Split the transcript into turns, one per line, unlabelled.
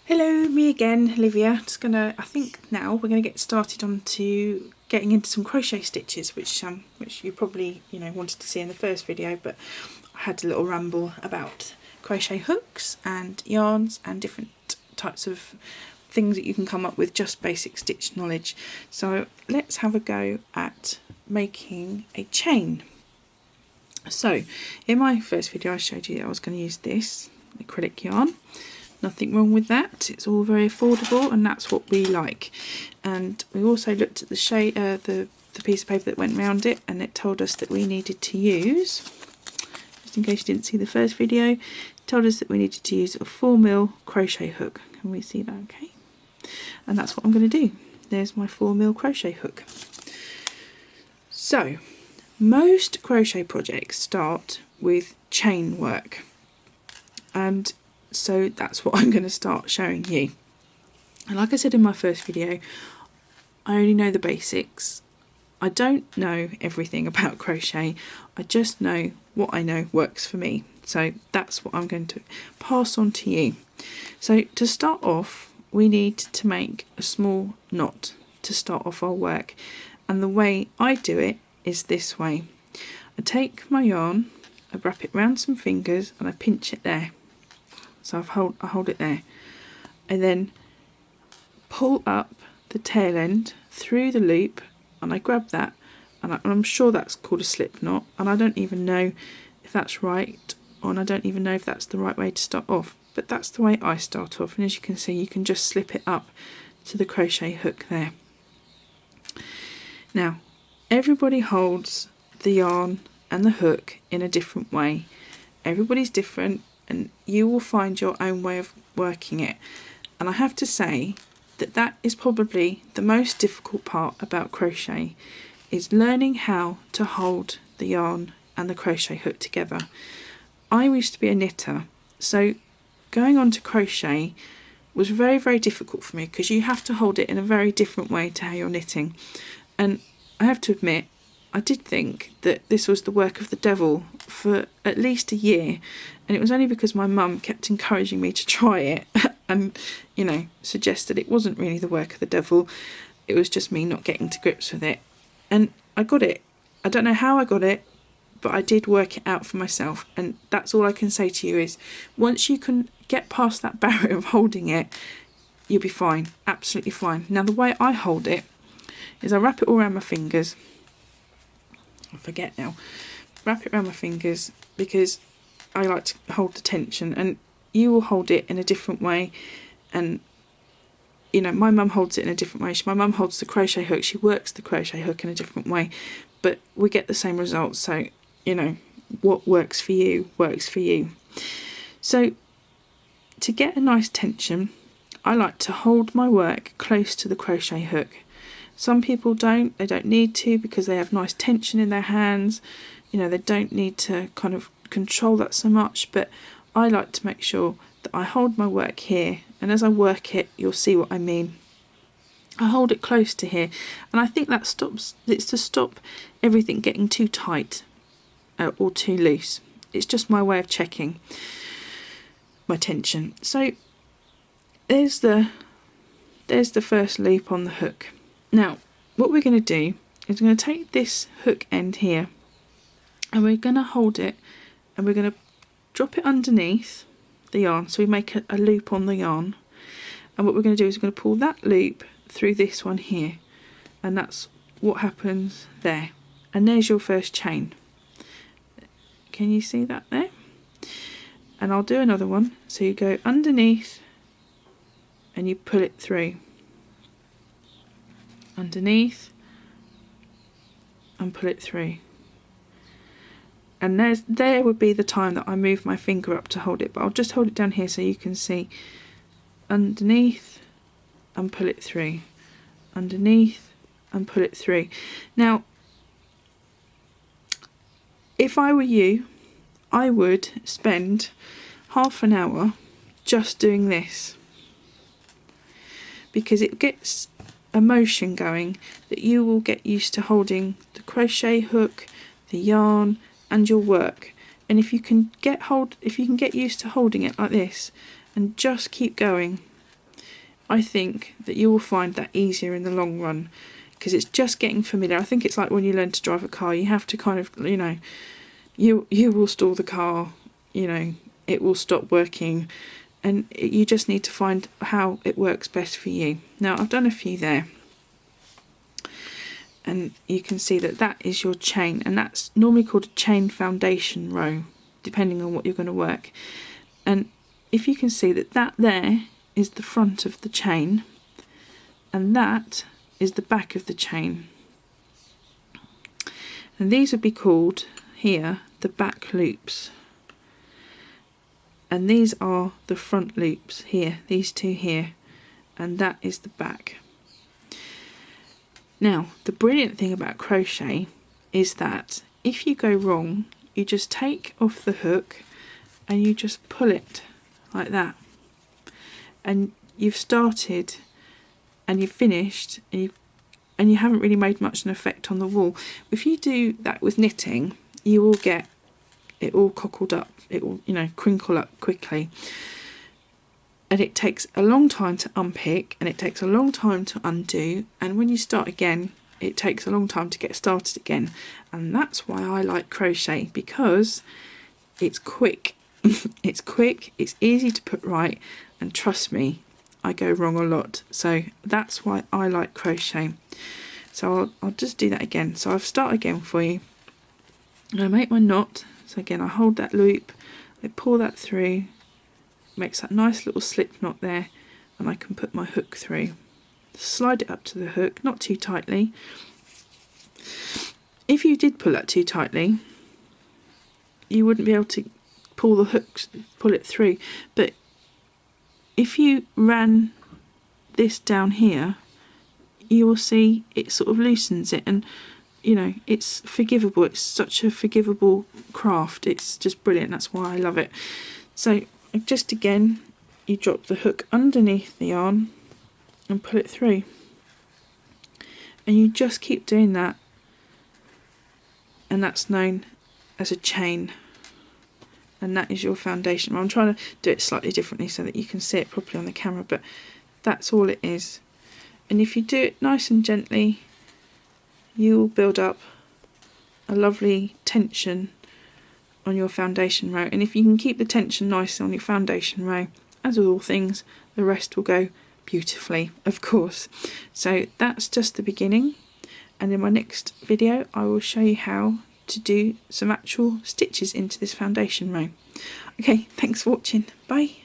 Hello, me again, Olivia. I think now we're gonna get started on to getting into some crochet stitches, which you probably wanted to see in the first video, but I had a little ramble about crochet hooks and yarns and different types of things that you can come up with, just basic stitch knowledge. So let's have a go at making a chain. So in my first video I showed you that I was going to use this acrylic yarn. Nothing wrong with that, it's all very affordable and that's what we like. And we also looked at the shade, the piece of paper that went around it, and it told us that we needed to use, just in case you didn't see the first video, it told us that we needed to use a 4mm crochet hook. Can we see that okay? And that's what I'm going to do. There's my 4mm crochet hook. So most crochet projects start with chain work, and so that's what I'm going to start showing you. And like I said in my first video, I only know the basics. I don't know everything about crochet, I just know what I know works for me. So that's what I'm going to pass on to you. So to start off, we need to make a small knot to start off our work. And the way I do it is this way. I take my yarn, I wrap it around some fingers and I pinch it there. So I hold it there. I then pull up the tail end through the loop and I grab that, and I'm sure that's called a slip knot, and I don't even know if that's right, and I don't even know if that's the right way to start off, but that's the way I start off. And as you can see, you can just slip it up to the crochet hook there. Now everybody holds the yarn and the hook in a different way. Everybody's different and you will find your own way of working it. And I have to say that that is probably the most difficult part about crochet, is learning how to hold the yarn and the crochet hook together. I used to be a knitter, so going on to crochet was very, very difficult for me because you have to hold it in a very different way to how you're knitting. And I have to admit, I did think that this was the work of the devil for at least a year, and it was only because my mum kept encouraging me to try it and suggested it wasn't really the work of the devil, it was just me not getting to grips with it. And I got it. I don't know how I got it, but I did work it out for myself, and that's all I can say to you is once you can get past that barrier of holding it, you'll be fine, absolutely fine. Now the way I hold it is I wrap it all around my fingers. I forget now. Wrap it around my fingers because I like to hold the tension, and you will hold it in a different way. And my mum holds it in a different way. My mum holds the crochet hook, she works the crochet hook in a different way, but we get the same results. So what works for you works for you. So to get a nice tension, I like to hold my work close to the crochet hook. Some people don't, they don't need to because they have nice tension in their hands. They don't need to kind of control that so much, but I like to make sure that I hold my work here, and as I work it, you'll see what I mean. I hold it close to here, and I think it's to stop everything getting too tight or too loose. It's just my way of checking my tension. So there's the first loop on the hook. Now what we're going to do is we're going to take this hook end here and we're going to hold it and we're going to drop it underneath the yarn, so we make a loop on the yarn, and what we're going to do is we're going to pull that loop through this one here, and that's what happens there, and there's your first chain. Can you see that there? And I'll do another one. So you go underneath and you pull it through, underneath and pull it through, and there would be the time that I move my finger up to hold it, but I'll just hold it down here so you can see. Underneath and pull it through, underneath and pull it through. Now if I were you, I would spend half an hour just doing this, because it gets a motion going that you will get used to holding the crochet hook, the yarn and your work. And if you can get used to holding it like this and just keep going I think that you will find that easier in the long run, because it's just getting familiar. I think it's like when you learn to drive a car, you have to kind of, you know, you will stall the car, you know, it will stop working, and you just need to find how it works best for you. Now I've done a few there, and you can see that that is your chain, and that's normally called a chain foundation row, depending on what you're going to work. And if you can see that that there is the front of the chain, and that is the back of the chain, and these would be called here the back loops, and these are the front loops here, these two here, and that is the back. Now the brilliant thing about crochet is that if you go wrong, you just take off the hook and you just pull it like that, and you've started and you've finished, and you haven't really made much an effect on the wool. If you do that with knitting, you will get it all cockled up, it will, you know, crinkle up quickly, and it takes a long time to unpick, and it takes a long time to undo, and when you start again it takes a long time to get started again. And that's why I like crochet, because it's quick. It's quick, it's easy to put right, and trust me, I go wrong a lot, so that's why I like crochet. So I'll just do that again. So I'll start again for you. I make my knot, so again I hold that loop, I pull that through, makes that nice little slip knot there, and I can put my hook through. Slide it up to the hook, not too tightly. If you did pull that too tightly, you wouldn't be able to pull the hooks, pull it through. But if you ran this down here, you will see it sort of loosens it, and you know, it's forgivable. It's such a forgivable craft. It's just brilliant. That's why I love it. So just again, you drop the hook underneath the yarn and pull it through, and you just keep doing that, and that's known as a chain, and that is your foundation. I'm trying to do it slightly differently so that you can see it properly on the camera, but that's all it is. And if you do it nice and gently, you will build up a lovely tension on your foundation row. And if you can keep the tension nice on your foundation row, as with all things, the rest will go beautifully, of course. So that's just the beginning, and in my next video I will show you how to do some actual stitches into this foundation row. Okay, thanks for watching. Bye.